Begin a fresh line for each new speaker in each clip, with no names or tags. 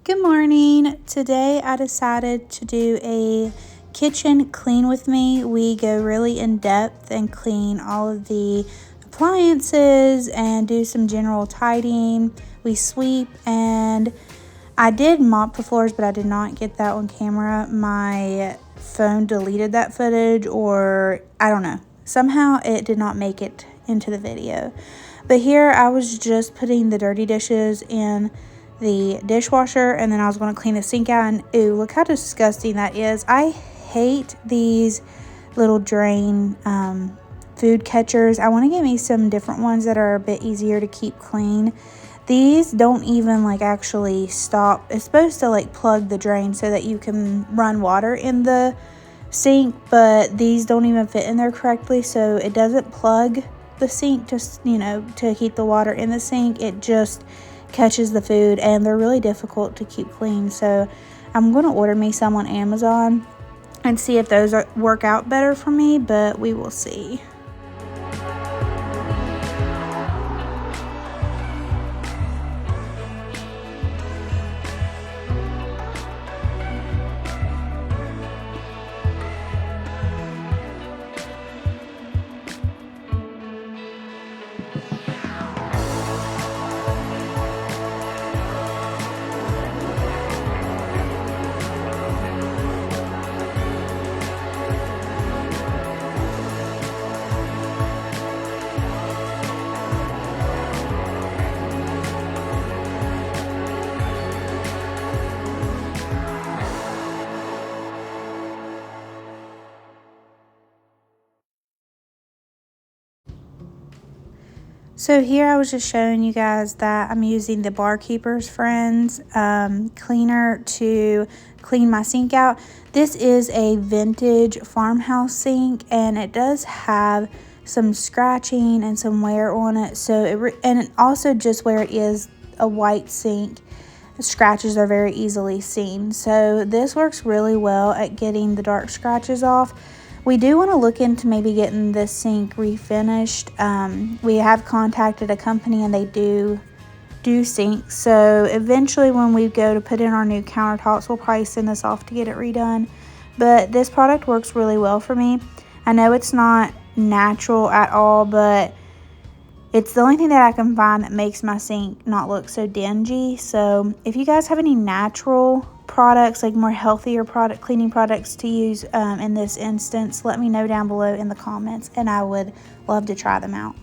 Good morning. Today I decided to do a kitchen clean with me. We go really in depth and clean all of the appliances and do some general tidying. We sweep, and I did mop the floors, but I did not get that on camera. My phone deleted that footage, or I don't know. Somehow it did not make it into the video. But here I was just putting the dirty dishes in the dishwasher, and then I was going to clean the sink out, and ooh, look how disgusting that is. I hate these little drain food catchers. I want to get me some different ones that are a bit easier to keep clean. These don't even actually stop. It's supposed to plug the drain so that you can run water in the sink, but these don't even fit in there correctly, so it doesn't plug the sink to keep the water in the sink. It just catches the food, and they're really difficult to keep clean. So I'm going to order me some on Amazon and see if those work out better for me, but we will see. So here I was just showing you guys that I'm using the Barkeeper's Friends cleaner to clean my sink out. This is a vintage farmhouse sink, and it does have some scratching and some wear on it. So and also just where it is a white sink, the scratches are very easily seen. So this works really well at getting the dark scratches off. We do want to look into maybe getting this sink refinished. We have contacted a company, and they do sinks. So eventually when we go to put in our new countertops, we'll probably send this off to get it redone. But this product works really well for me. I know it's not natural at all, but it's the only thing that I can find that makes my sink not look so dingy. So if you guys have any natural products, more healthier cleaning products to use in this instance, let me know down below in the comments, and I would love to try them out.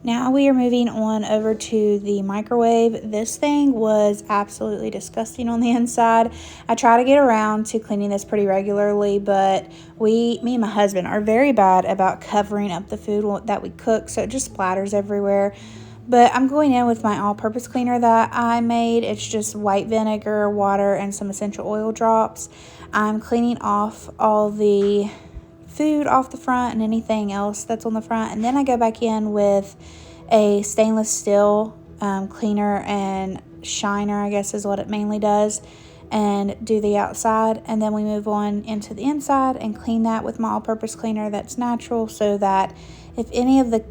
Now we are moving on over to the microwave. This thing was absolutely disgusting on the inside. I try to get around to cleaning this pretty regularly, but me and my husband are very bad about covering up the food that we cook, so it just splatters everywhere. But I'm going in with my all-purpose cleaner that I made. It's just white vinegar, water, and some essential oil drops. I'm cleaning off all the food off the front and anything else that's on the front, and then I go back in with a stainless steel cleaner and shiner, I guess is what it mainly does, and do the outside, and then we move on into the inside and clean that with my all-purpose cleaner that's natural, so that if any of the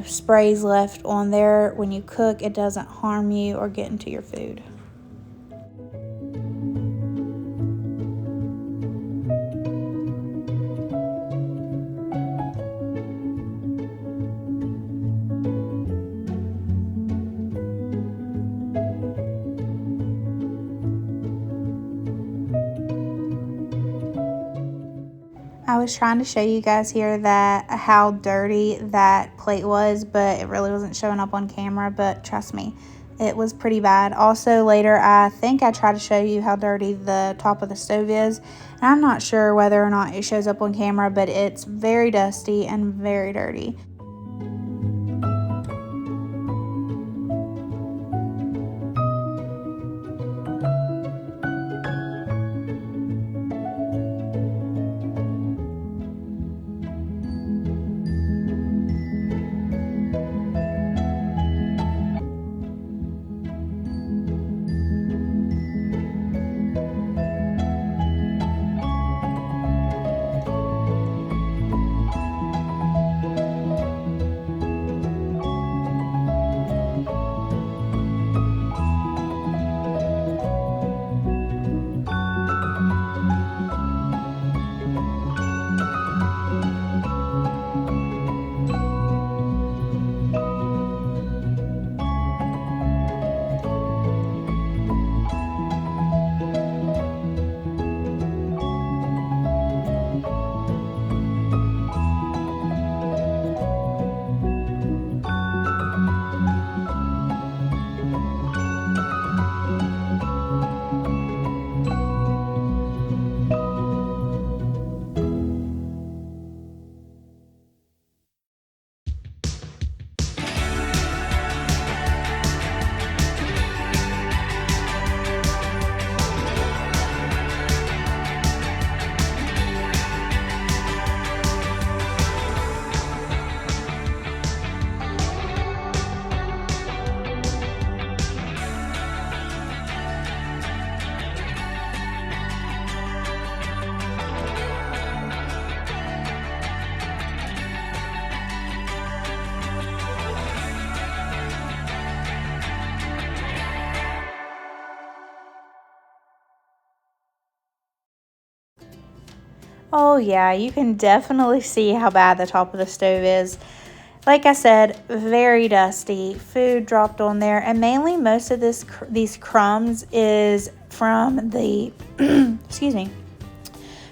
sprays left on there when you cook, it doesn't harm you or get into your food. I was trying to show you guys here that how dirty that plate was, but it really wasn't showing up on camera, but trust me, it was pretty bad. Also later, I think I tried to show you how dirty the top of the stove is, and I'm not sure whether or not it shows up on camera, but it's very dusty and very dirty. Oh yeah, you can definitely see how bad the top of the stove is. Like I said, very dusty, food dropped on there, and mainly most of these crumbs is from the excuse me,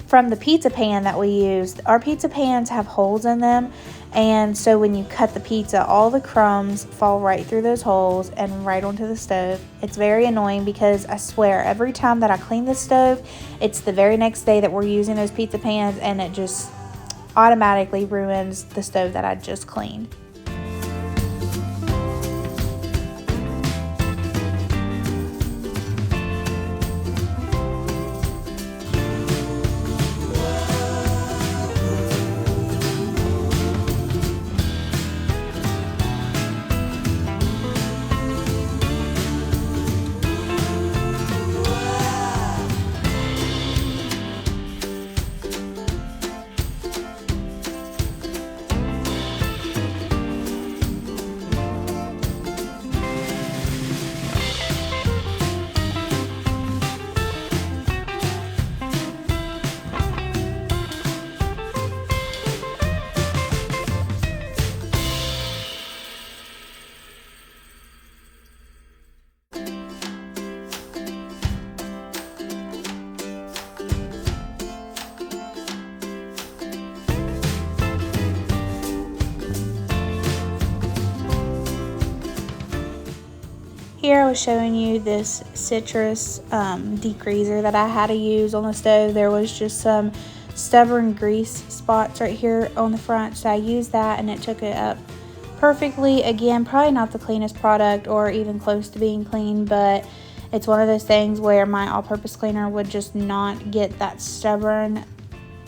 from the pizza pan that we used. Our pizza pans have holes in them, and so when you cut the pizza, all the crumbs fall right through those holes and right onto the stove. It's very annoying because I swear every time that I clean the stove, it's the very next day that we're using those pizza pans, and it just automatically ruins the stove that I just cleaned. Here I was showing you this citrus degreaser that I had to use on the stove. There was just some stubborn grease spots right here on the front, so I used that and it took it up perfectly. Again, probably not the cleanest product or even close to being clean, but it's one of those things where my all-purpose cleaner would just not get that stubborn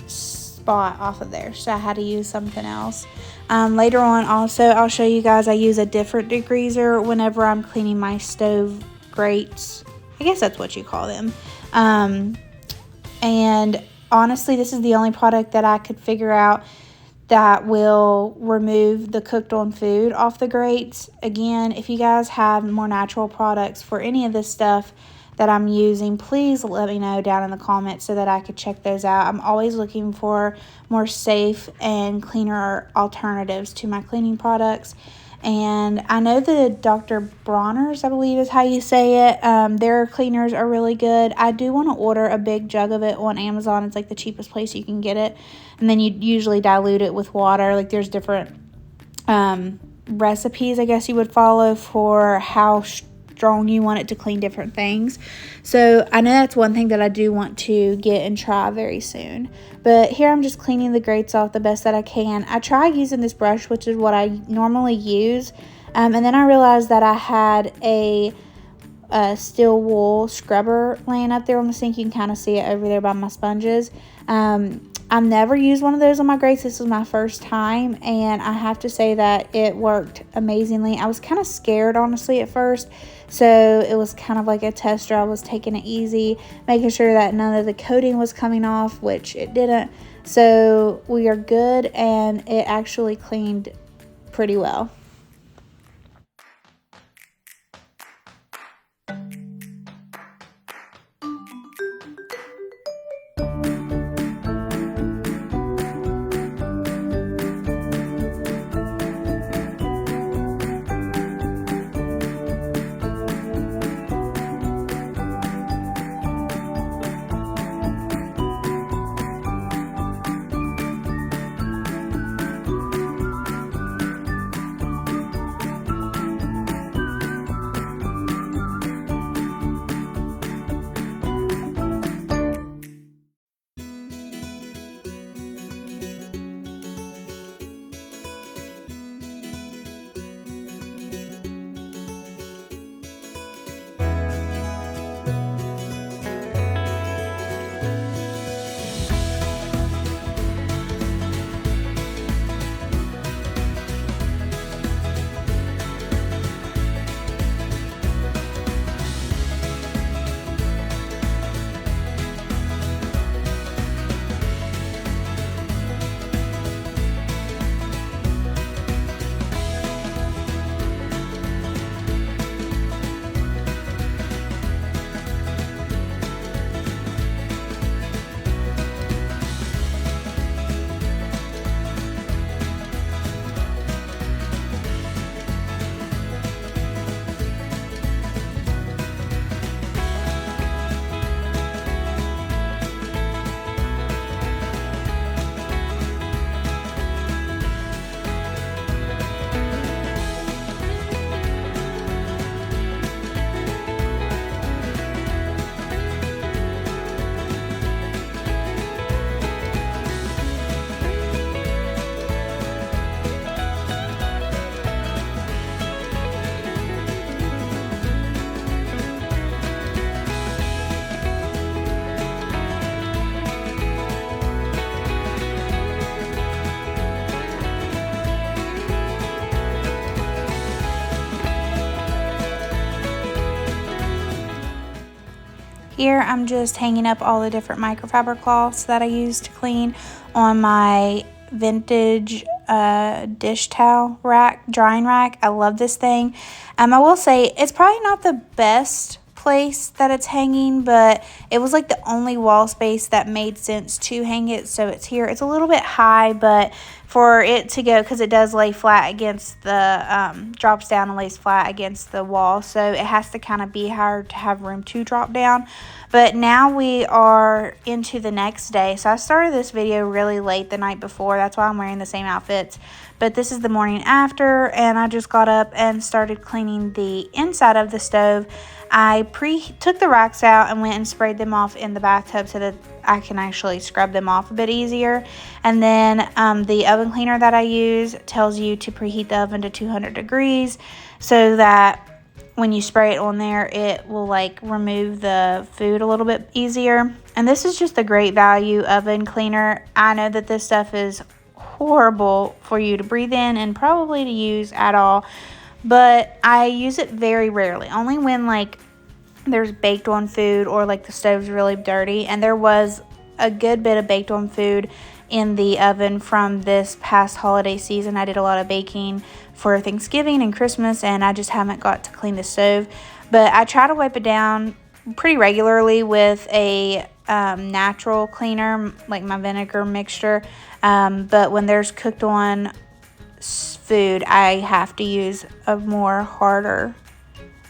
spot off of there, so I had to use something else. Later on also I'll show you guys I use a different degreaser whenever I'm cleaning my stove grates. I guess that's what you call them. And honestly, this is the only product that I could figure out that will remove the cooked on food off the grates. Again, if you guys have more natural products for any of this stuff that I'm using, please let me know down in the comments so that I could check those out. I'm always looking for more safe and cleaner alternatives to my cleaning products. And I know the Dr. Bronner's, I believe is how you say it, their cleaners are really good. I do want to order a big jug of it on Amazon. It's like the cheapest place you can get it. And then you usually dilute it with water. Like there's different recipes, I guess you would follow for how strong you want it to clean different things. So I know that's one thing that I do want to get and try very soon. But here I'm just cleaning the grates off the best that I can. I tried using this brush, which is what I normally use, and then I realized that I had a steel wool scrubber laying up there on the sink. You can kind of see it over there by my sponges. I've never used one of those on my grates. This was my first time, and I have to say that it worked amazingly. I was kind of scared, honestly, at first, so it was kind of like a tester. I was taking it easy, making sure that none of the coating was coming off, which it didn't. So we are good, and it actually cleaned pretty well. Here I'm just hanging up all the different microfiber cloths that I use to clean on my vintage dish towel rack, drying rack. I love this thing. I will say it's probably not the best place that it's hanging, but it was like the only wall space that made sense to hang it, so it's here. It's a little bit high, but for it to go, because it does lay flat against the, drops down and lays flat against the wall. So it has to kind of be higher to have room to drop down. But now we are into the next day. So I started this video really late the night before. That's why I'm wearing the same outfits. But this is the morning after, and I just got up and started cleaning the inside of the stove. I took the racks out and went and sprayed them off in the bathtub so that I can actually scrub them off a bit easier. And then the oven cleaner that I use tells you to preheat the oven to 200 degrees so that when you spray it on there, it will like remove the food a little bit easier. And this is just a great value oven cleaner. I know that this stuff is horrible for you to breathe in and probably to use at all, but I use it very rarely, only when like there's baked on food or like the stove's really dirty. And there was a good bit of baked on food in the oven from this past holiday season. I did a lot of baking for Thanksgiving and Christmas, and I just haven't got to clean the stove. But I try to wipe it down pretty regularly with a natural cleaner, like my vinegar mixture. But when there's cooked on food, I have to use a more harder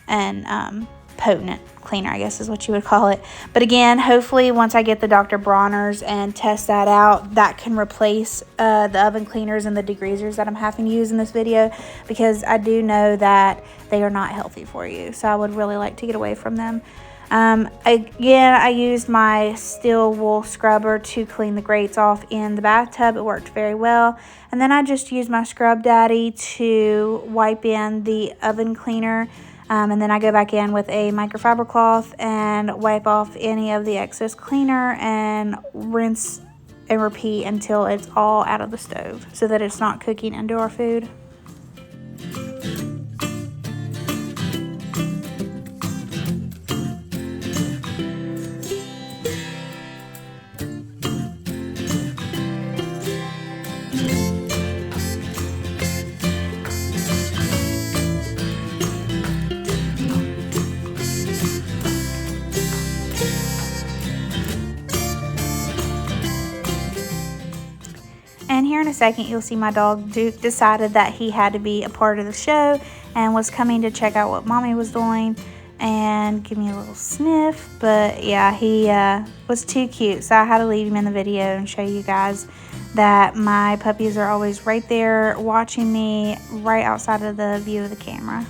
and potent cleaner, I guess is what you would call it. But again, hopefully once I get the Dr. Bronner's and test that out, that can replace the oven cleaners and the degreasers that I'm having to use in this video, because I do know that they are not healthy for you. So I would really like to get away from them. Again, I used my steel wool scrubber to clean the grates off in the bathtub. It worked very well. And then I just used my Scrub Daddy to wipe in the oven cleaner. And then I go back in with a microfiber cloth and wipe off any of the excess cleaner and rinse and repeat until it's all out of the stove so that it's not cooking into our food. And here in a second, you'll see my dog Duke decided that he had to be a part of the show and was coming to check out what Mommy was doing and give me a little sniff. But yeah, he was too cute, so I had to leave him in the video and show you guys that my puppies are always right there watching me right outside of the view of the camera.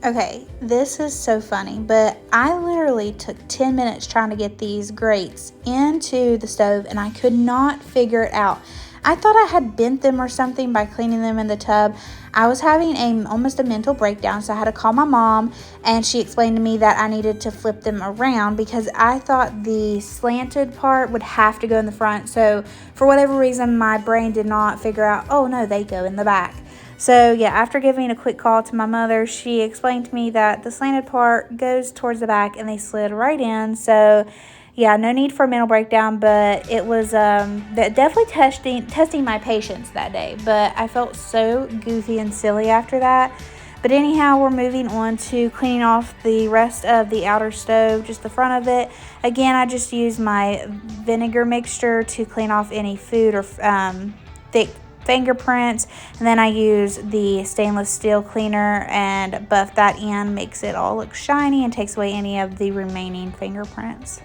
Okay, this is so funny, but I literally took 10 minutes trying to get these grates into the stove and I could not figure it out. I thought I had bent them or something by cleaning them in the tub. I was having almost a mental breakdown, so I had to call my mom, and she explained to me that I needed to flip them around because I thought the slanted part would have to go in the front. So for whatever reason, my brain did not figure out, oh no, they go in the back. So yeah, after giving a quick call to my mother, she explained to me that the slanted part goes towards the back and they slid right in. So yeah, no need for a mental breakdown, but it was definitely testing my patience that day. But I felt so goofy and silly after that. But anyhow, we're moving on to cleaning off the rest of the outer stove, just the front of it. Again, I just used my vinegar mixture to clean off any food or thick fingerprints, and then I use the stainless steel cleaner and buff that in, makes it all look shiny and takes away any of the remaining fingerprints.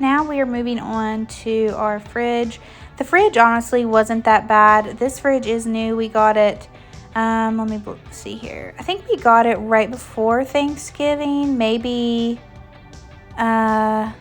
Now we are moving on to our fridge. The fridge honestly wasn't that bad. This fridge is new. We got it, let me see here. I think we got it right before Thanksgiving, maybe right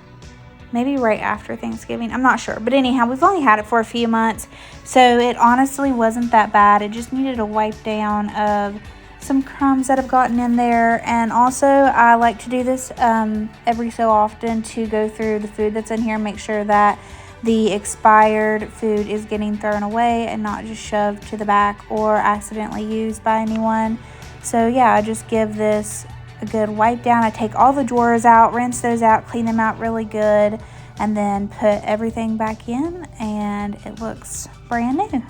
after Thanksgiving. I'm not sure. But anyhow, we've only had it for a few months, so it honestly wasn't that bad. It just needed a wipe down of some crumbs that have gotten in there. And also, I like to do this every so often to go through the food that's in here, make sure that the expired food is getting thrown away and not just shoved to the back or accidentally used by anyone. So yeah, I just give this a good wipe down. I take all the drawers out, rinse those out, clean them out really good, and then put everything back in, and it looks brand new.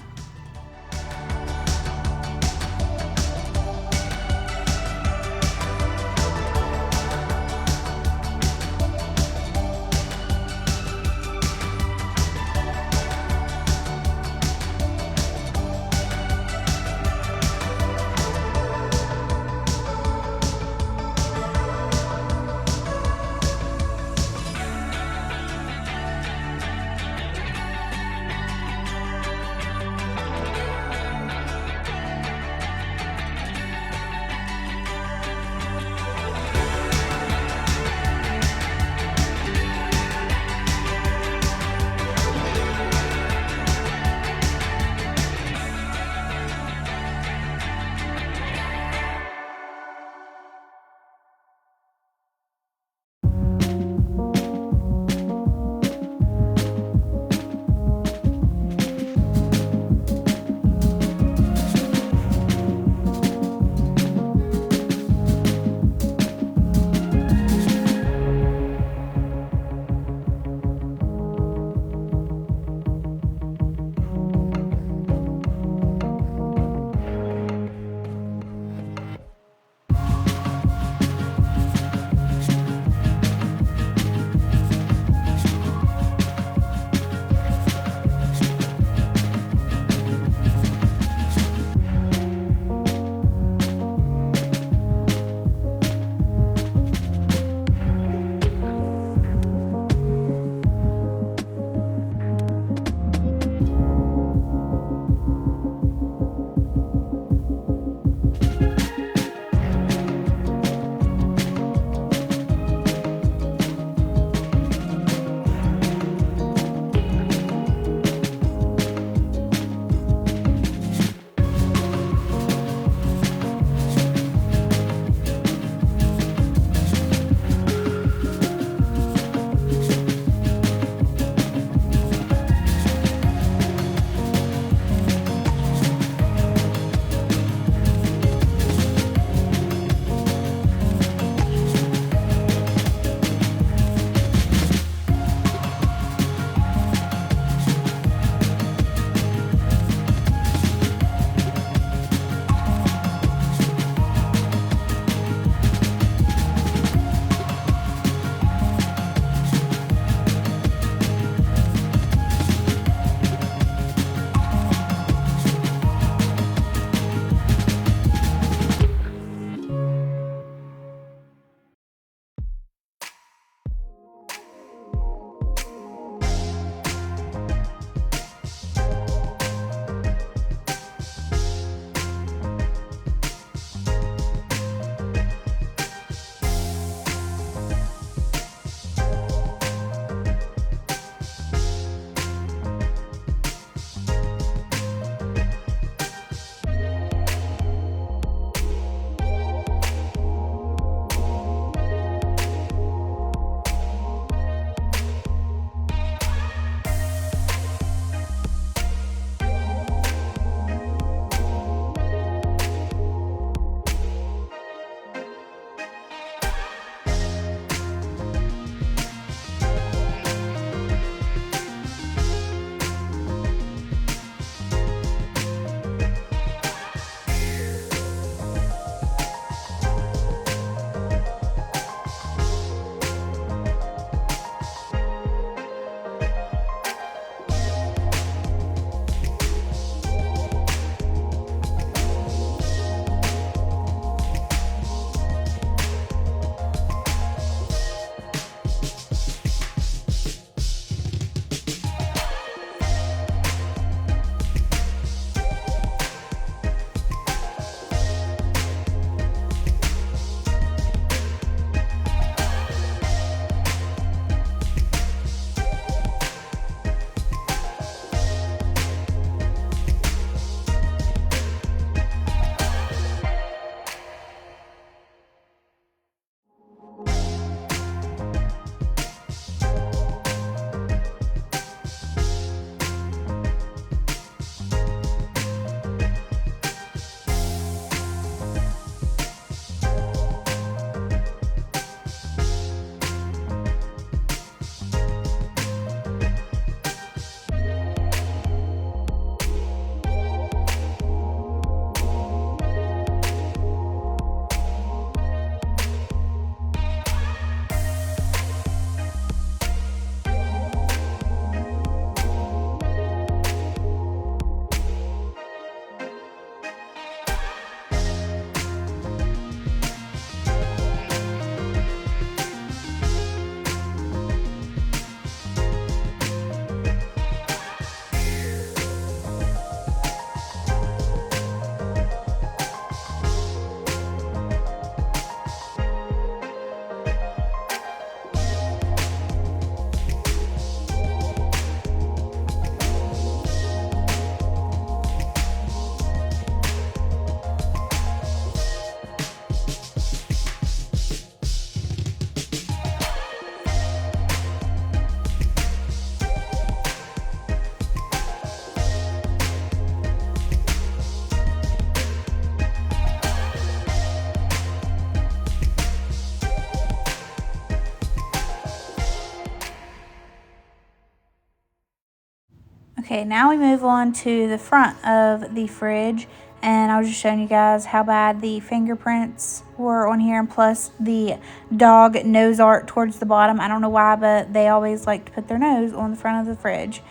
Okay, now we move on to the front of the fridge, and I was just showing you guys how bad the fingerprints were on here, and plus the dog nose art towards the bottom. I don't know why, but they always like to put their nose on the front of the fridge.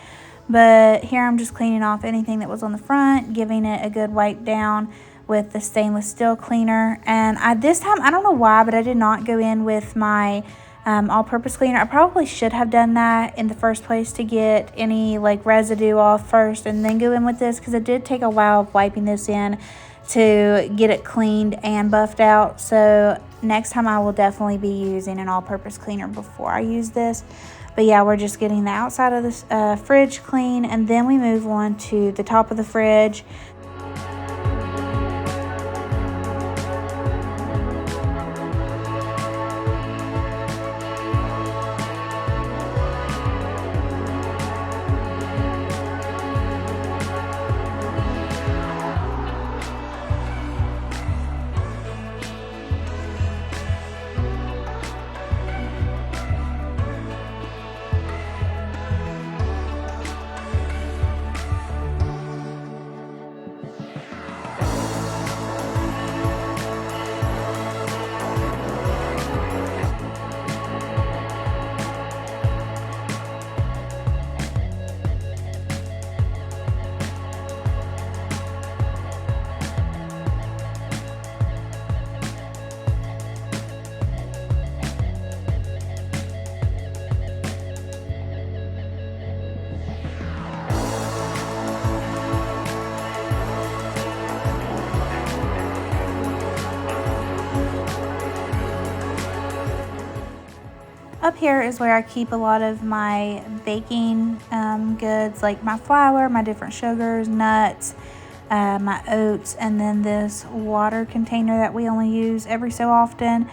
But here I'm just cleaning off anything that was on the front, giving it a good wipe down with the stainless steel cleaner. And this time, I don't know why, but I did not go in with my all-purpose cleaner. I probably should have done that in the first place to get any like residue off first and then go in with this, because it did take a while of wiping this in to get it cleaned and buffed out. So next time I will definitely be using an all-purpose cleaner before I use this. But yeah, we're just getting the outside of this fridge clean, and then we move on to the top of the fridge. Up here is where I keep a lot of my baking goods, like my flour, my different sugars, nuts, my oats, and then this water container that we only use every so often.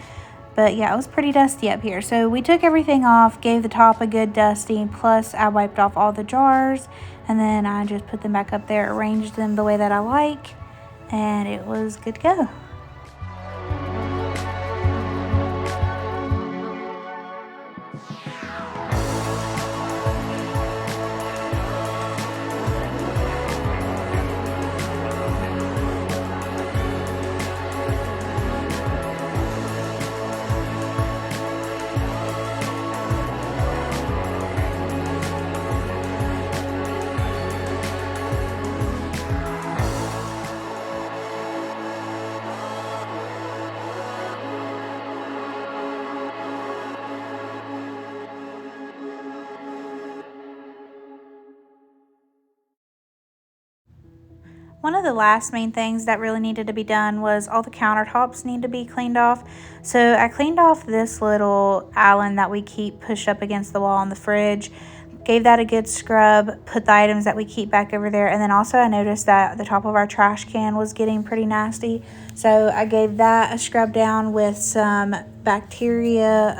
But yeah, it was pretty dusty up here. So we took everything off, gave the top a good dusting, plus I wiped off all the jars, and then I just put them back up there, arranged them the way that I like, and it was good to go. One of the last main things that really needed to be done was all the countertops need to be cleaned off. So I cleaned off this little island that we keep pushed up against the wall in the fridge, gave that a good scrub, put the items that we keep back over there, and then also I noticed that the top of our trash can was getting pretty nasty. So I gave that a scrub down with some bacteria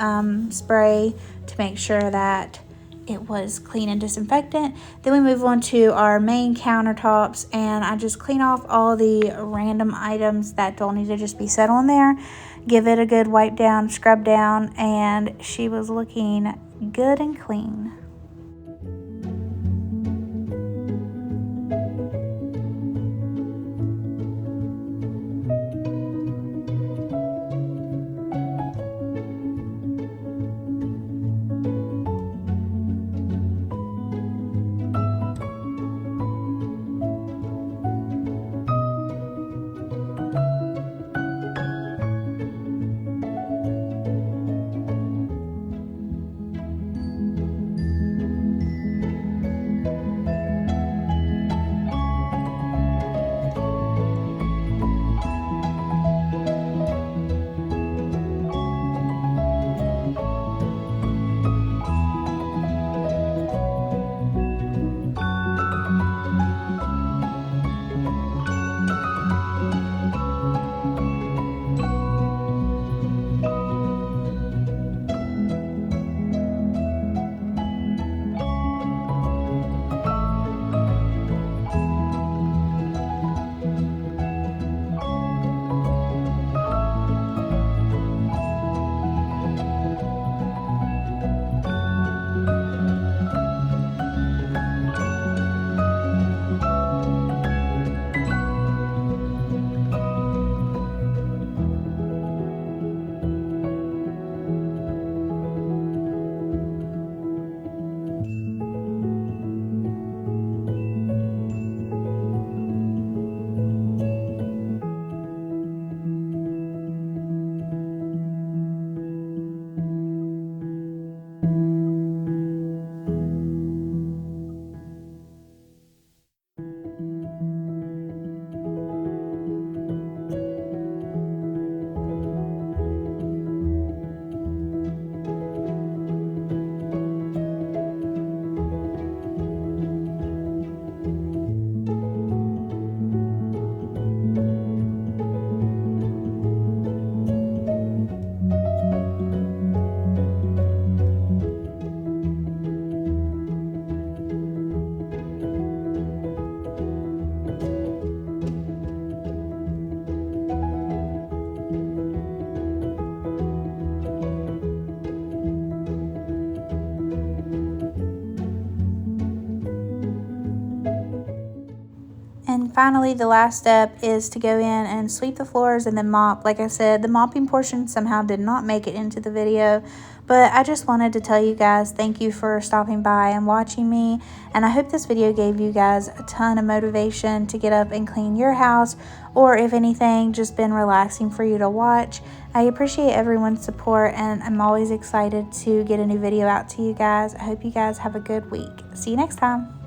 spray to make sure that it was clean and disinfectant. Then we move on to our main countertops, and I just clean off all the random items that don't need to just be set on there, give it a good wipe down, scrub down, and she was looking good and clean. finally, the last step is to go in and sweep the floors and then mop. Like I said, the mopping portion somehow did not make it into the video, but I just wanted to tell you guys thank you for stopping by and watching me, and I hope this video gave you guys a ton of motivation to get up and clean your house, or if anything, just been relaxing for you to watch. I appreciate everyone's support, and I'm always excited to get a new video out to you guys. I hope you guys have a good week. See you next time.